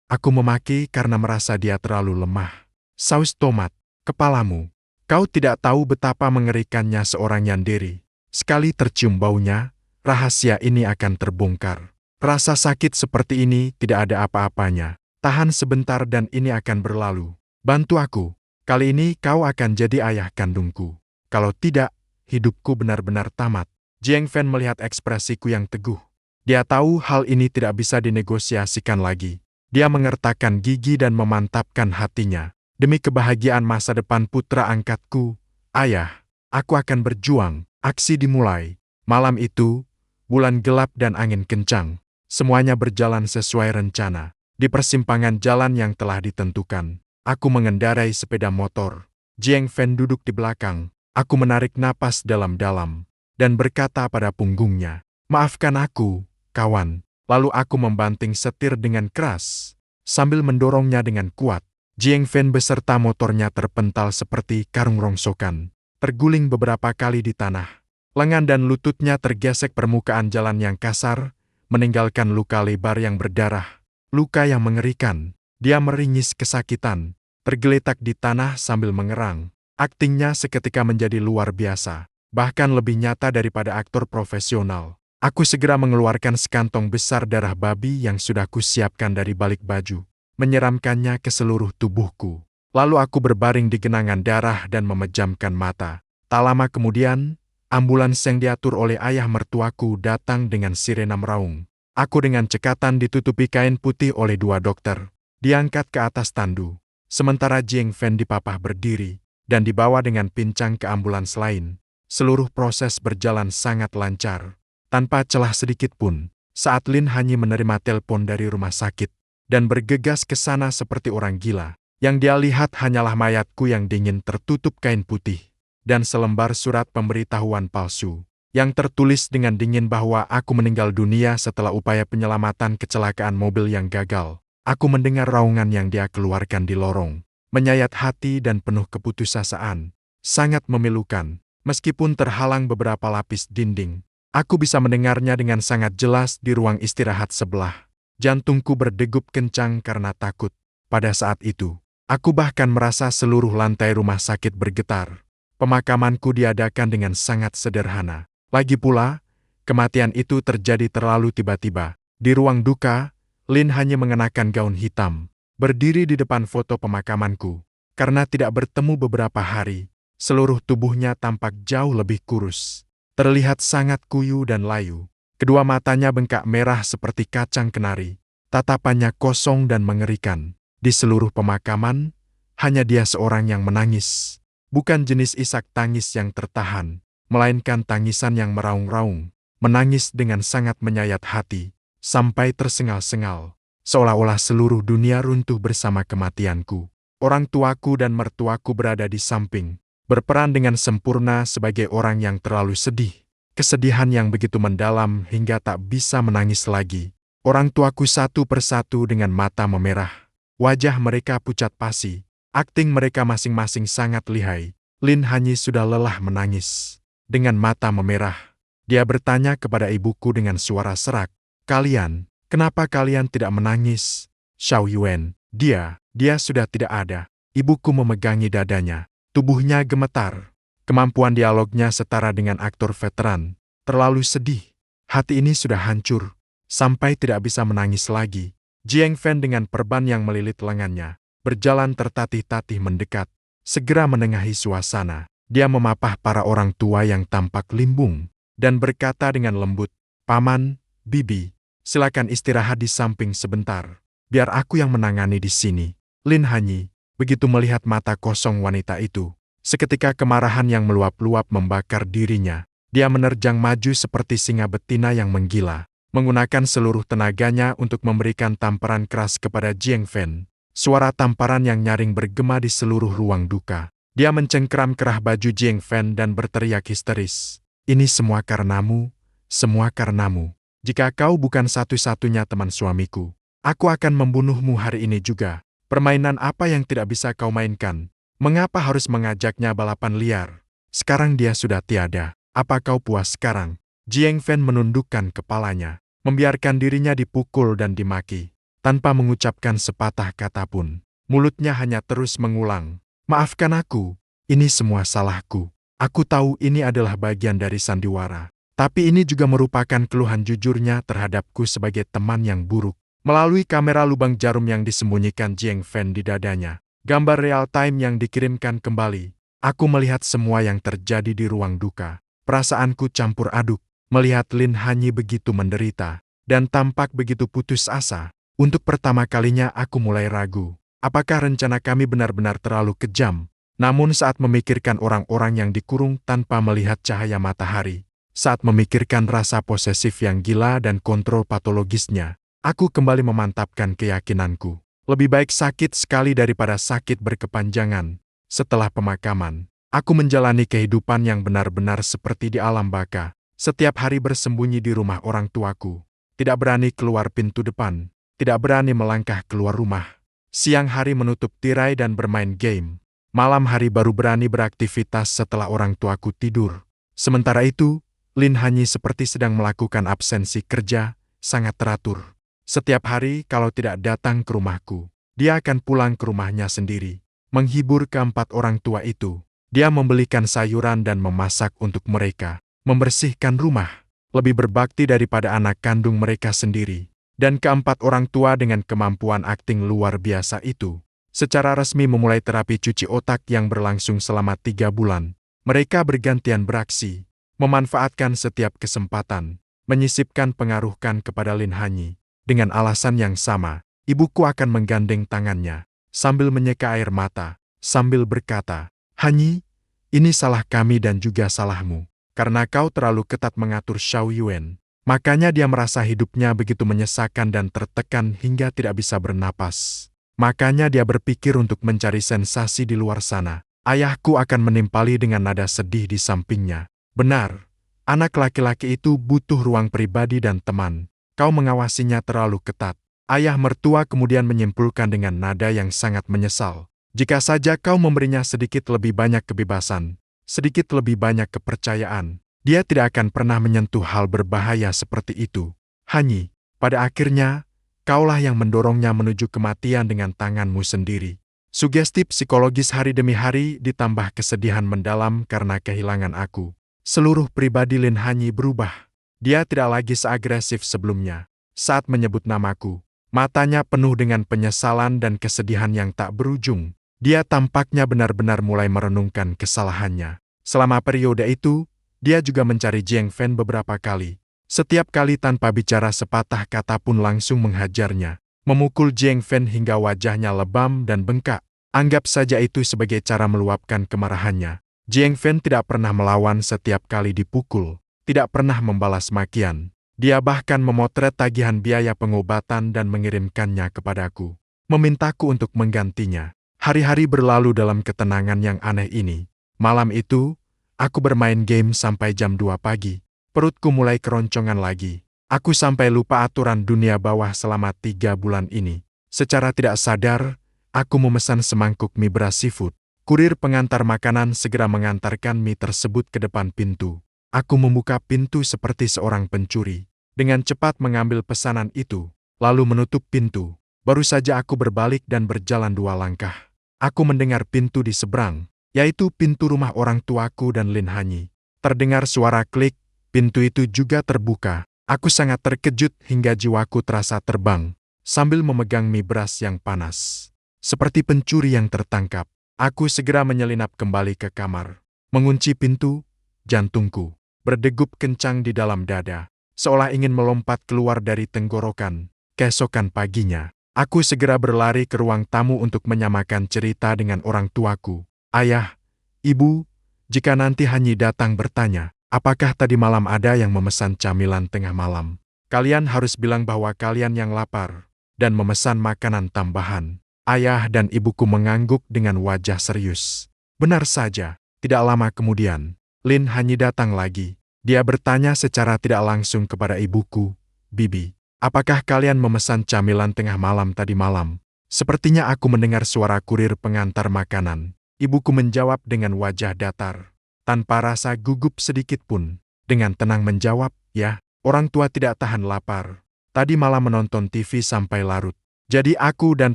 Aku memaki karena merasa dia terlalu lemah. Saus tomat, kepalamu. Kau tidak tahu betapa mengerikannya seorang Yandere. Sekali tercium baunya, rahasia ini akan terbongkar. Rasa sakit seperti ini tidak ada apa-apanya. Tahan sebentar dan ini akan berlalu. Bantu aku. Kali ini kau akan jadi ayah kandungku. Kalau tidak, hidupku benar-benar tamat. Jiang Fan melihat ekspresiku yang teguh. Dia tahu hal ini tidak bisa dinegosiasikan lagi. Dia mengertakkan gigi dan memantapkan hatinya. Demi kebahagiaan masa depan putra angkatku, ayah, aku akan berjuang. Aksi dimulai. Malam itu, bulan gelap dan angin kencang. Semuanya berjalan sesuai rencana. Di persimpangan jalan yang telah ditentukan, aku mengendarai sepeda motor. Jiang Fan duduk di belakang. Aku menarik napas dalam-dalam dan berkata pada punggungnya, "Maafkan aku, kawan." Lalu aku membanting setir dengan keras, sambil mendorongnya dengan kuat. Jiang Fan beserta motornya terpental seperti karung rongsokan, terguling beberapa kali di tanah. Lengan dan lututnya tergesek permukaan jalan yang kasar, meninggalkan luka lebar yang berdarah. Luka yang mengerikan. Dia meringis kesakitan, tergeletak di tanah sambil mengerang. Aktingnya seketika menjadi luar biasa, bahkan lebih nyata daripada aktor profesional. Aku segera mengeluarkan sekantong besar darah babi yang sudah kusiapkan dari balik baju, menyeramkannya ke seluruh tubuhku. Lalu aku berbaring di genangan darah dan memejamkan mata. Tak lama kemudian, ambulans yang diatur oleh ayah mertuaku datang dengan sirena meraung. Aku dengan cekatan ditutupi kain putih oleh 2 dokter, diangkat ke atas tandu. Sementara Jiang Fan dipapah berdiri dan dibawa dengan pincang ke ambulans lain. Seluruh proses berjalan sangat lancar, tanpa celah sedikit pun. Saat Lin Hanyi menerima telepon dari rumah sakit dan bergegas ke sana seperti orang gila, yang dia lihat hanyalah mayatku yang dingin tertutup kain putih dan selembar surat pemberitahuan palsu yang tertulis dengan dingin bahwa aku meninggal dunia setelah upaya penyelamatan kecelakaan mobil yang gagal. Aku mendengar raungan yang dia keluarkan di lorong, menyayat hati dan penuh keputusasaan. Sangat memilukan, meskipun terhalang beberapa lapis dinding. Aku bisa mendengarnya dengan sangat jelas di ruang istirahat sebelah. Jantungku berdegup kencang karena takut. Pada saat itu, aku bahkan merasa seluruh lantai rumah sakit bergetar. Pemakamanku diadakan dengan sangat sederhana. Lagi pula, kematian itu terjadi terlalu tiba-tiba. Di ruang duka, Lin hanya mengenakan gaun hitam, berdiri di depan foto pemakamanku. Karena tidak bertemu beberapa hari, seluruh tubuhnya tampak jauh lebih kurus. Terlihat sangat kuyu dan layu. Kedua matanya bengkak merah seperti kacang kenari. Tatapannya kosong dan mengerikan. Di seluruh pemakaman, hanya dia seorang yang menangis. Bukan jenis isak tangis yang tertahan, melainkan tangisan yang meraung-raung. Menangis dengan sangat menyayat hati, sampai tersengal-sengal. Seolah-olah seluruh dunia runtuh bersama kematianku. Orang tuaku dan mertuaku berada di samping, berperan dengan sempurna sebagai orang yang terlalu sedih. Kesedihan yang begitu mendalam hingga tak bisa menangis lagi. Orang tuaku satu persatu dengan mata memerah. Wajah mereka pucat pasi. Akting mereka masing-masing sangat lihai. Lin Hanyi sudah lelah menangis. Dengan mata memerah, dia bertanya kepada ibuku dengan suara serak, "Kalian, kenapa kalian tidak menangis?" "Xiao Yuan, dia sudah tidak ada." Ibuku memegangi dadanya. Tubuhnya gemetar. Kemampuan dialognya setara dengan aktor veteran. Terlalu sedih. Hati ini sudah hancur, sampai tidak bisa menangis lagi. Jiang Fan dengan perban yang melilit lengannya, berjalan tertatih-tatih mendekat. Segera menengahi suasana. Dia memapah para orang tua yang tampak limbung, dan berkata dengan lembut, "Paman, Bibi, silakan istirahat di samping sebentar. Biar aku yang menangani di sini." Lin Hanyi, begitu melihat mata kosong wanita itu, seketika kemarahan yang meluap-luap membakar dirinya. Dia menerjang maju seperti singa betina yang menggila, menggunakan seluruh tenaganya untuk memberikan tamparan keras kepada Jiang Fan. Suara tamparan yang nyaring bergema di seluruh ruang duka. Dia mencengkeram kerah baju Jiang Fan dan berteriak histeris, "Ini semua karenamu, semua karenamu. Jika kau bukan satu-satunya teman suamiku, aku akan membunuhmu hari ini juga. Permainan apa yang tidak bisa kau mainkan?" Mengapa harus mengajaknya balapan liar? Sekarang dia sudah tiada. Apa kau puas sekarang? Jiang Fan menundukkan kepalanya, membiarkan dirinya dipukul dan dimaki. Tanpa mengucapkan sepatah kata pun, mulutnya hanya terus mengulang, "Maafkan aku, ini semua salahku. Aku tahu ini adalah bagian dari sandiwara. Tapi ini juga merupakan keluhan jujurnya terhadapku sebagai teman yang buruk." Melalui kamera lubang jarum yang disembunyikan Jiang Fan di dadanya, gambar real-time yang dikirimkan kembali. Aku melihat semua yang terjadi di ruang duka. Perasaanku campur aduk, melihat Lin Hanyi begitu menderita, dan tampak begitu putus asa. Untuk pertama kalinya aku mulai ragu. Apakah rencana kami benar-benar terlalu kejam? Namun saat memikirkan orang-orang yang dikurung tanpa melihat cahaya matahari, saat memikirkan rasa posesif yang gila dan kontrol patologisnya, aku kembali memantapkan keyakinanku. Lebih baik sakit sekali daripada sakit berkepanjangan. Setelah pemakaman, aku menjalani kehidupan yang benar-benar seperti di alam baka. Setiap hari bersembunyi di rumah orang tuaku. Tidak berani keluar pintu depan. Tidak berani melangkah keluar rumah. Siang hari menutup tirai dan bermain game. Malam hari baru berani beraktivitas setelah orang tuaku tidur. Sementara itu, Lin Hanyi seperti sedang melakukan absensi kerja, sangat teratur. Setiap hari kalau tidak datang ke rumahku, dia akan pulang ke rumahnya sendiri. Menghibur keempat orang tua itu, dia membelikan sayuran dan memasak untuk mereka, membersihkan rumah, lebih berbakti daripada anak kandung mereka sendiri. Dan keempat orang tua dengan kemampuan akting luar biasa itu, secara resmi memulai terapi cuci otak yang berlangsung selama 3 bulan. Mereka bergantian beraksi, memanfaatkan setiap kesempatan, menyisipkan pengaruhkan kepada Lin Hanyi. Dengan alasan yang sama, ibuku akan menggandeng tangannya, sambil menyeka air mata, sambil berkata, "Hanyi, ini salah kami dan juga salahmu. Karena kau terlalu ketat mengatur Xiao Yuan, makanya dia merasa hidupnya begitu menyesakan dan tertekan hingga tidak bisa bernapas. Makanya dia berpikir untuk mencari sensasi di luar sana." Ayahku akan menimpali dengan nada sedih di sampingnya. "Benar, anak laki-laki itu butuh ruang pribadi dan teman. Kau mengawasinya terlalu ketat." Ayah mertua kemudian menyimpulkan dengan nada yang sangat menyesal. "Jika saja kau memberinya sedikit lebih banyak kebebasan, sedikit lebih banyak kepercayaan, dia tidak akan pernah menyentuh hal berbahaya seperti itu. Hanyi, pada akhirnya, kaulah yang mendorongnya menuju kematian dengan tanganmu sendiri." Sugesti psikologis hari demi hari ditambah kesedihan mendalam karena kehilangan aku. Seluruh pribadi Lin Hanyi berubah. Dia tidak lagi seagresif sebelumnya. Saat menyebut namaku, matanya penuh dengan penyesalan dan kesedihan yang tak berujung. Dia tampaknya benar-benar mulai merenungkan kesalahannya. Selama periode itu, dia juga mencari Jiang Fan beberapa kali. Setiap kali tanpa bicara sepatah kata pun langsung menghajarnya, memukul Jiang Fan hingga wajahnya lebam dan bengkak. Anggap saja itu sebagai cara meluapkan kemarahannya. Jiang Fan tidak pernah melawan setiap kali dipukul. Tidak pernah membalas makian. Dia bahkan memotret tagihan biaya pengobatan dan mengirimkannya kepadaku, memintaku untuk menggantinya. Hari-hari berlalu dalam ketenangan yang aneh ini. Malam itu, aku bermain game sampai jam 2 pagi. Perutku mulai keroncongan lagi. Aku sampai lupa aturan dunia bawah selama 3 bulan ini. Secara tidak sadar, aku memesan semangkuk mie beras seafood. Kurir pengantar makanan segera mengantarkan mie tersebut ke depan pintu. Aku membuka pintu seperti seorang pencuri. Dengan cepat mengambil pesanan itu, lalu menutup pintu. Baru saja aku berbalik dan berjalan 2 langkah. Aku mendengar pintu di seberang, yaitu pintu rumah orang tuaku dan Lin Hanyi. Terdengar suara klik, pintu itu juga terbuka. Aku sangat terkejut hingga jiwaku terasa terbang, sambil memegang mie beras yang panas. Seperti pencuri yang tertangkap, aku segera menyelinap kembali ke kamar. Mengunci pintu, jantungku berdegup kencang di dalam dada, seolah ingin melompat keluar dari tenggorokan. Keesokan paginya, aku segera berlari ke ruang tamu untuk menyamakan cerita dengan orang tuaku. "Ayah, Ibu, jika nanti Hanyi datang bertanya, apakah tadi malam ada yang memesan camilan tengah malam, kalian harus bilang bahwa kalian yang lapar, dan memesan makanan tambahan." Ayah dan ibuku mengangguk dengan wajah serius. Benar saja, tidak lama kemudian, Lin Hanyi datang lagi. Dia bertanya secara tidak langsung kepada ibuku, "Bibi, apakah kalian memesan camilan tengah malam tadi malam?" Sepertinya aku mendengar suara kurir pengantar makanan. Ibuku menjawab dengan wajah datar. Tanpa rasa gugup sedikit pun. Dengan tenang menjawab, ya, orang tua tidak tahan lapar. Tadi malam menonton TV sampai larut. Jadi aku dan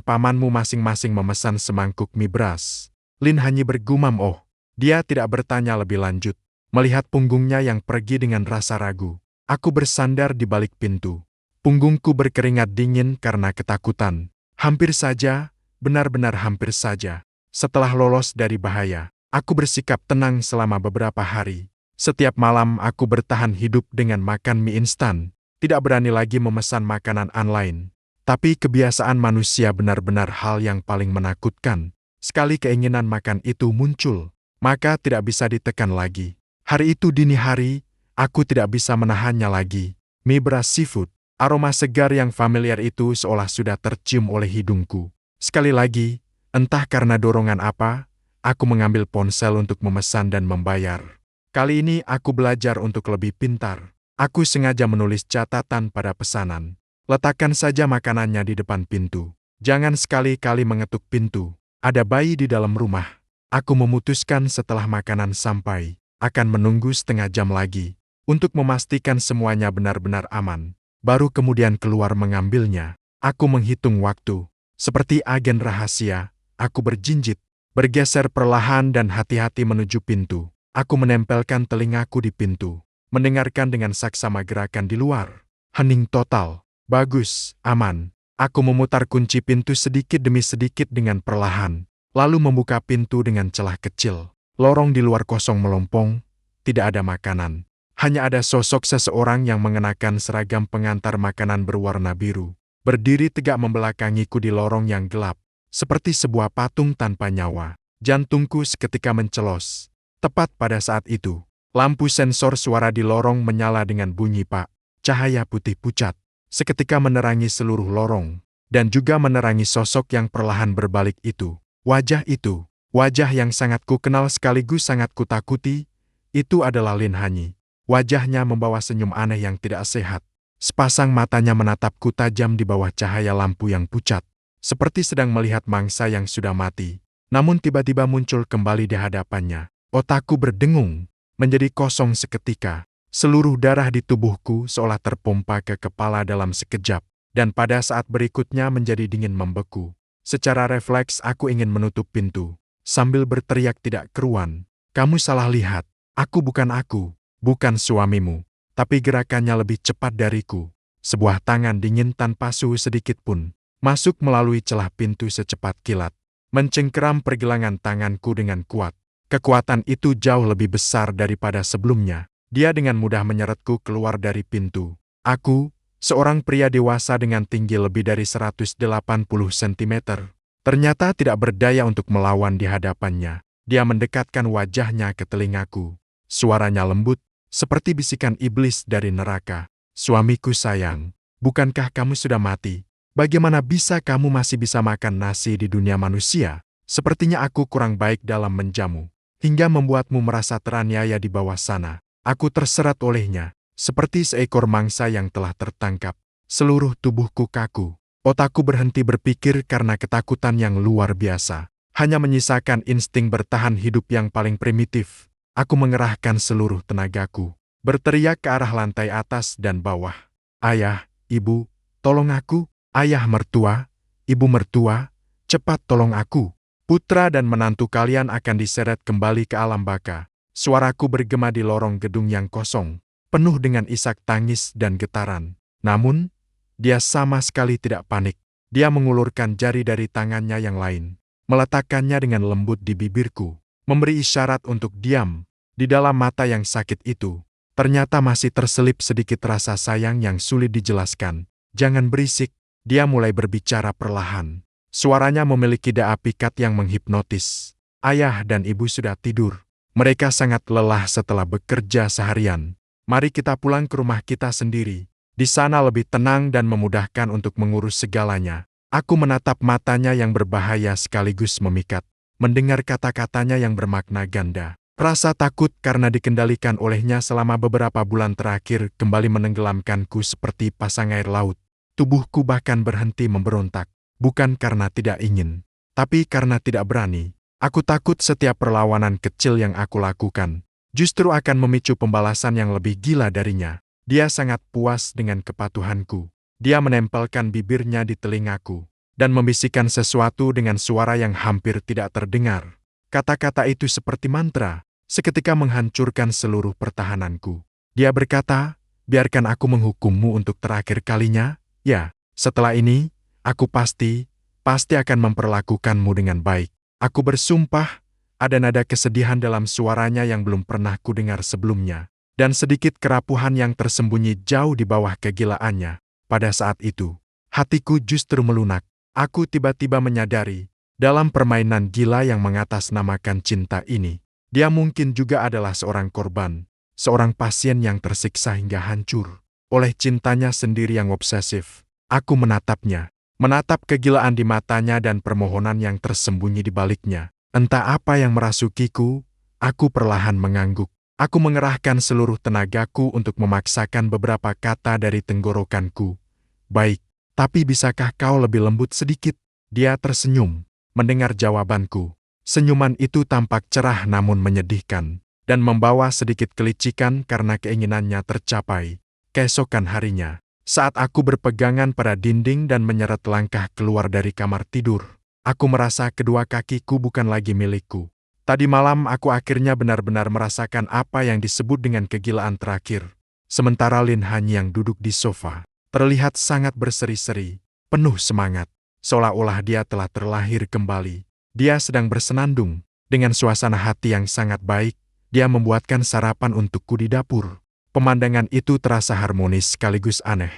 pamanmu masing-masing memesan semangkuk mie beras. Lin hanya bergumam oh. Dia tidak bertanya lebih lanjut. Melihat punggungnya yang pergi dengan rasa ragu. Aku bersandar di balik pintu. Punggungku berkeringat dingin karena ketakutan. Hampir saja, benar-benar hampir saja. Setelah lolos dari bahaya, aku bersikap tenang selama beberapa hari. Setiap malam aku bertahan hidup dengan makan mie instan. Tidak berani lagi memesan makanan online. Tapi kebiasaan manusia benar-benar hal yang paling menakutkan. Sekali keinginan makan itu muncul, maka tidak bisa ditekan lagi. Hari itu dini hari, aku tidak bisa menahannya lagi. Mie beras seafood, aroma segar yang familiar itu seolah sudah tercium oleh hidungku. Sekali lagi, entah karena dorongan apa, aku mengambil ponsel untuk memesan dan membayar. Kali ini aku belajar untuk lebih pintar. Aku sengaja menulis catatan pada pesanan. Letakkan saja makanannya di depan pintu. Jangan sekali-kali mengetuk pintu. Ada bayi di dalam rumah. Aku memutuskan setelah makanan sampai, akan menunggu setengah jam lagi, untuk memastikan semuanya benar-benar aman. Baru kemudian keluar mengambilnya. Aku menghitung waktu. Seperti agen rahasia, aku berjinjit, bergeser perlahan dan hati-hati menuju pintu. Aku menempelkan telingaku di pintu, mendengarkan dengan saksama gerakan di luar. Hening total. Bagus, aman. Aku memutar kunci pintu sedikit demi sedikit dengan perlahan, lalu membuka pintu dengan celah kecil. Lorong di luar kosong melompong, tidak ada makanan. Hanya ada sosok seseorang yang mengenakan seragam pengantar makanan berwarna biru, berdiri tegak membelakangiku di lorong yang gelap, seperti sebuah patung tanpa nyawa. Jantungku seketika mencelos. Tepat pada saat itu, lampu sensor suara di lorong menyala dengan bunyi pak. Cahaya putih pucat seketika menerangi seluruh lorong, dan juga menerangi sosok yang perlahan berbalik itu. Wajah itu, wajah yang sangat kukenal sekaligus sangat kutakuti, itu adalah Lin Hanyi. Wajahnya membawa senyum aneh yang tidak sehat. Sepasang matanya menatapku tajam di bawah cahaya lampu yang pucat, seperti sedang melihat mangsa yang sudah mati. Namun tiba-tiba muncul kembali di hadapannya. Otakku berdengung, menjadi kosong seketika. Seluruh darah di tubuhku seolah terpompa ke kepala dalam sekejap, dan pada saat berikutnya menjadi dingin membeku. Secara refleks aku ingin menutup pintu, sambil berteriak tidak keruan, "Kamu salah lihat, aku, bukan suamimu." Tapi gerakannya lebih cepat dariku. Sebuah tangan dingin tanpa suhu sedikit pun, masuk melalui celah pintu secepat kilat, mencengkeram pergelangan tanganku dengan kuat. Kekuatan itu jauh lebih besar daripada sebelumnya. Dia dengan mudah menyeretku keluar dari pintu. Aku, seorang pria dewasa dengan tinggi lebih dari 180 cm, ternyata tidak berdaya untuk melawan di hadapannya. Dia mendekatkan wajahnya ke telingaku. Suaranya lembut, seperti bisikan iblis dari neraka. "Suamiku sayang, bukankah kamu sudah mati? Bagaimana bisa kamu masih bisa makan nasi di dunia manusia? Sepertinya aku kurang baik dalam menjamu, hingga membuatmu merasa teraniaya di bawah sana." Aku terserat olehnya, seperti seekor mangsa yang telah tertangkap. Seluruh tubuhku kaku. Otakku berhenti berpikir karena ketakutan yang luar biasa. Hanya menyisakan insting bertahan hidup yang paling primitif. Aku mengerahkan seluruh tenagaku, berteriak ke arah lantai atas dan bawah. "Ayah, ibu, tolong aku. Ayah mertua, ibu mertua, cepat tolong aku. Putra dan menantu kalian akan diseret kembali ke alam baka." Suaraku bergema di lorong gedung yang kosong, penuh dengan isak tangis dan getaran. Namun, dia sama sekali tidak panik. Dia mengulurkan jari dari tangannya yang lain, meletakkannya dengan lembut di bibirku, memberi isyarat untuk diam. Di dalam mata yang sakit itu, ternyata masih terselip sedikit rasa sayang yang sulit dijelaskan. "Jangan berisik," dia mulai berbicara perlahan. Suaranya memiliki daya pikat yang menghipnotis. "Ayah dan ibu sudah tidur. Mereka sangat lelah setelah bekerja seharian. Mari kita pulang ke rumah kita sendiri. Di sana lebih tenang dan memudahkan untuk mengurus segalanya." Aku menatap matanya yang berbahaya sekaligus memikat. Mendengar kata-katanya yang bermakna ganda. Rasa takut karena dikendalikan olehnya selama beberapa bulan terakhir kembali menenggelamkanku seperti pasang air laut. Tubuhku bahkan berhenti memberontak. Bukan karena tidak ingin, tapi karena tidak berani. Aku takut setiap perlawanan kecil yang aku lakukan justru akan memicu pembalasan yang lebih gila darinya. Dia sangat puas dengan kepatuhanku. Dia menempelkan bibirnya di telingaku dan membisikkan sesuatu dengan suara yang hampir tidak terdengar. Kata-kata itu seperti mantra, seketika menghancurkan seluruh pertahananku. Dia berkata, biarkan aku menghukummu untuk terakhir kalinya. Ya, setelah ini, aku pasti akan memperlakukanmu dengan baik. Aku bersumpah, ada nada kesedihan dalam suaranya yang belum pernah kudengar sebelumnya, dan sedikit kerapuhan yang tersembunyi jauh di bawah kegilaannya. Pada saat itu, hatiku justru melunak. Aku tiba-tiba menyadari, dalam permainan gila yang mengatasnamakan cinta ini, dia mungkin juga adalah seorang korban, seorang pasien yang tersiksa hingga hancur oleh cintanya sendiri yang obsesif. Aku menatapnya, menatap kegilaan di matanya dan permohonan yang tersembunyi di baliknya. Entah apa yang merasukiku, aku perlahan mengangguk. Aku mengerahkan seluruh tenagaku untuk memaksakan beberapa kata dari tenggorokanku. Baik, tapi bisakah kau lebih lembut sedikit? Dia tersenyum, mendengar jawabanku. Senyuman itu tampak cerah namun menyedihkan, dan membawa sedikit kelicikan karena keinginannya tercapai. Keesokan harinya, saat aku berpegangan pada dinding dan menyeret langkah keluar dari kamar tidur, aku merasa kedua kakiku bukan lagi milikku. Tadi malam aku akhirnya benar-benar merasakan apa yang disebut dengan kegilaan terakhir. Sementara Lin Han yang duduk di sofa, terlihat sangat berseri-seri, penuh semangat, seolah-olah dia telah terlahir kembali. Dia sedang bersenandung, dengan suasana hati yang sangat baik, dia membuatkan sarapan untukku di dapur. Pemandangan itu terasa harmonis sekaligus aneh.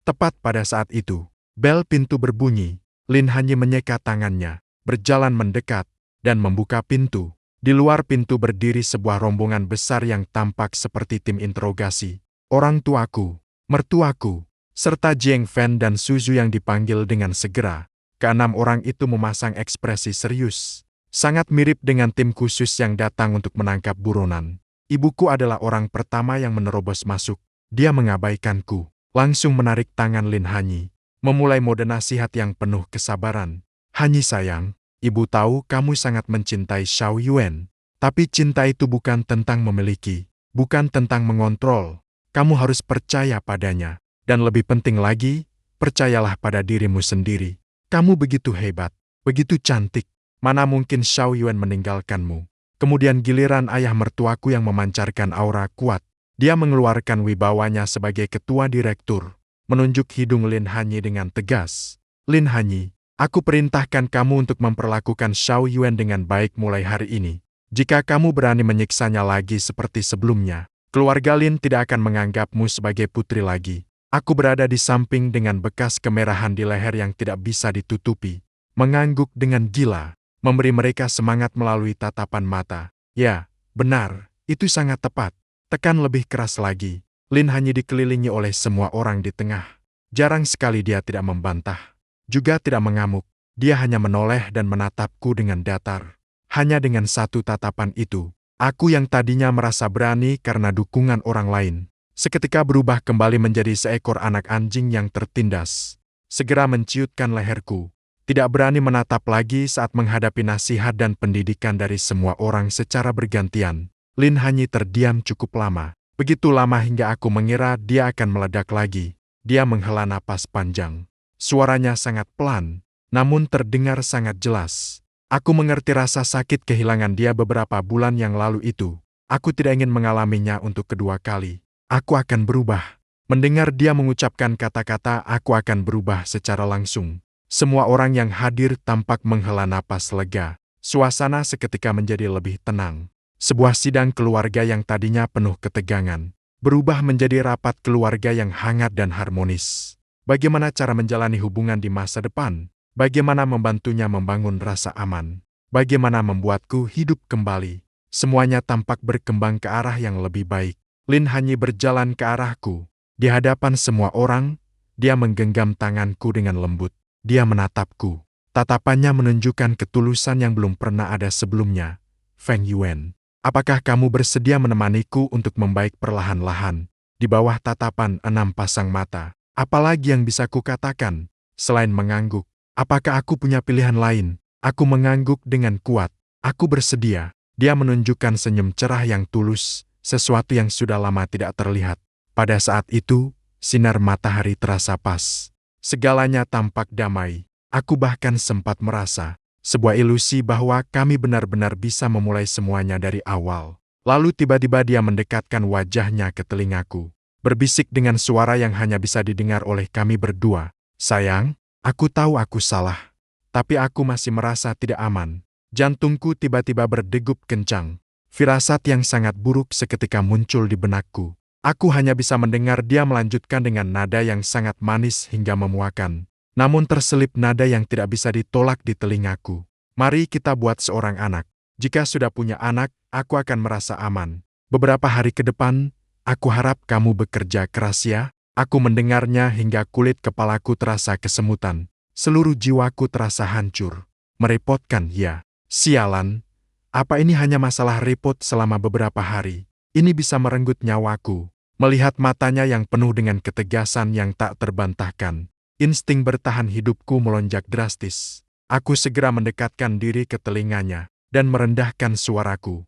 Tepat pada saat itu, bel pintu berbunyi. Lin Hanyi menyeka tangannya, berjalan mendekat, dan membuka pintu. Di luar pintu berdiri sebuah rombongan besar yang tampak seperti tim interogasi. Orang tuaku, mertuaku, serta Jiang Fan dan Suzu yang dipanggil dengan segera. Keenam orang itu memasang ekspresi serius, sangat mirip dengan tim khusus yang datang untuk menangkap buronan. Ibuku adalah orang pertama yang menerobos masuk. Dia mengabaikanku, langsung menarik tangan Lin Hanyi, memulai mode nasihat yang penuh kesabaran. Hanyi sayang, ibu tahu kamu sangat mencintai Xiao Yuan, tapi cinta itu bukan tentang memiliki, bukan tentang mengontrol. Kamu harus percaya padanya, dan lebih penting lagi, percayalah pada dirimu sendiri. Kamu begitu hebat, begitu cantik, mana mungkin Xiao Yuan meninggalkanmu. Kemudian giliran ayah mertuaku yang memancarkan aura kuat. Dia mengeluarkan wibawanya sebagai ketua direktur, menunjuk hidung Lin Hanyi dengan tegas. Lin Hanyi, aku perintahkan kamu untuk memperlakukan Xiao Yuan dengan baik mulai hari ini. Jika kamu berani menyiksanya lagi seperti sebelumnya, keluarga Lin tidak akan menganggapmu sebagai putri lagi. Aku berada di samping dengan bekas kemerahan di leher yang tidak bisa ditutupi. Mengangguk dengan gila, memberi mereka semangat melalui tatapan mata. Ya, benar, itu sangat tepat. Tekan lebih keras lagi. Lin Hanyi dikelilingi oleh semua orang di tengah. Jarang sekali dia tidak membantah, juga tidak mengamuk. Dia hanya menoleh dan menatapku dengan datar. Hanya dengan satu tatapan itu, aku yang tadinya merasa berani karena dukungan orang lain, seketika berubah kembali menjadi seekor anak anjing yang tertindas. Segera menciutkan leherku. Tidak berani menatap lagi saat menghadapi nasihat dan pendidikan dari semua orang secara bergantian. Lin Hanyi terdiam cukup lama. Begitu lama hingga aku mengira dia akan meledak lagi. Dia menghela napas panjang. Suaranya sangat pelan, namun terdengar sangat jelas. Aku mengerti rasa sakit kehilangan dia beberapa bulan yang lalu itu. Aku tidak ingin mengalaminya untuk kedua kali. Aku akan berubah. Mendengar dia mengucapkan kata-kata aku akan berubah secara langsung. Semua orang yang hadir tampak menghela napas lega. Suasana seketika menjadi lebih tenang. Sebuah sidang keluarga yang tadinya penuh ketegangan, berubah menjadi rapat keluarga yang hangat dan harmonis. Bagaimana cara menjalani hubungan di masa depan? Bagaimana membantunya membangun rasa aman? Bagaimana membuatku hidup kembali? Semuanya tampak berkembang ke arah yang lebih baik. Lin Hanyi berjalan ke arahku. Di hadapan semua orang, dia menggenggam tanganku dengan lembut. Dia menatapku. Tatapannya menunjukkan ketulusan yang belum pernah ada sebelumnya. Feng Yuan, apakah kamu bersedia menemaniku untuk membaik perlahan-lahan? Di bawah tatapan 6 pasang mata, apalagi yang bisa kukatakan? Selain mengangguk, apakah aku punya pilihan lain? Aku mengangguk dengan kuat. Aku bersedia. Dia menunjukkan senyum cerah yang tulus, sesuatu yang sudah lama tidak terlihat. Pada saat itu, sinar matahari terasa pas. Segalanya tampak damai. Aku bahkan sempat merasa sebuah ilusi bahwa kami benar-benar bisa memulai semuanya dari awal. Lalu tiba-tiba dia mendekatkan wajahnya ke telingaku, berbisik dengan suara yang hanya bisa didengar oleh kami berdua. Sayang, aku tahu aku salah, tapi aku masih merasa tidak aman. Jantungku tiba-tiba berdegup kencang. Firasat yang sangat buruk seketika muncul di benakku. Aku hanya bisa mendengar dia melanjutkan dengan nada yang sangat manis hingga memuakan. Namun terselip nada yang tidak bisa ditolak di telingaku. Mari kita buat seorang anak. Jika sudah punya anak, aku akan merasa aman. Beberapa hari ke depan, aku harap kamu bekerja keras ya. Aku mendengarnya hingga kulit kepalaku terasa kesemutan. Seluruh jiwaku terasa hancur. Merepotkan, ya. Sialan, apa ini hanya masalah repot selama beberapa hari? Ini bisa merenggut nyawaku. Melihat matanya yang penuh dengan ketegasan yang tak terbantahkan, insting bertahan hidupku melonjak drastis. Aku segera mendekatkan diri ke telinganya dan merendahkan suaraku.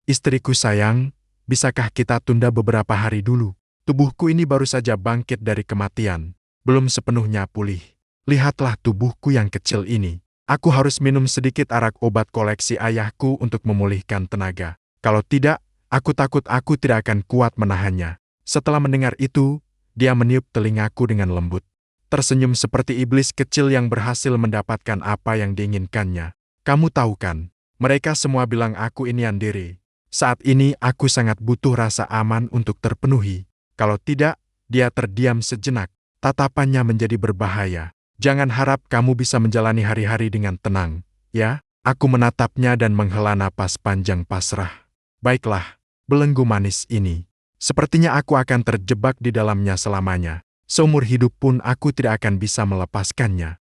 Istriku sayang, bisakah kita tunda beberapa hari dulu? Tubuhku ini baru saja bangkit dari kematian, belum sepenuhnya pulih. Lihatlah tubuhku yang kecil ini. Aku harus minum sedikit arak obat koleksi ayahku untuk memulihkan tenaga. Kalau tidak, aku takut aku tidak akan kuat menahannya. Setelah mendengar itu, dia meniup telingaku dengan lembut. Tersenyum seperti iblis kecil yang berhasil mendapatkan apa yang diinginkannya. Kamu tahu kan, mereka semua bilang aku ini yandere. Saat ini aku sangat butuh rasa aman untuk terpenuhi. Kalau tidak, dia terdiam sejenak. Tatapannya menjadi berbahaya. Jangan harap kamu bisa menjalani hari-hari dengan tenang, ya? Aku menatapnya dan menghela napas panjang pasrah. Baiklah, belenggu manis ini. Sepertinya aku akan terjebak di dalamnya selamanya. Seumur hidup pun aku tidak akan bisa melepaskannya.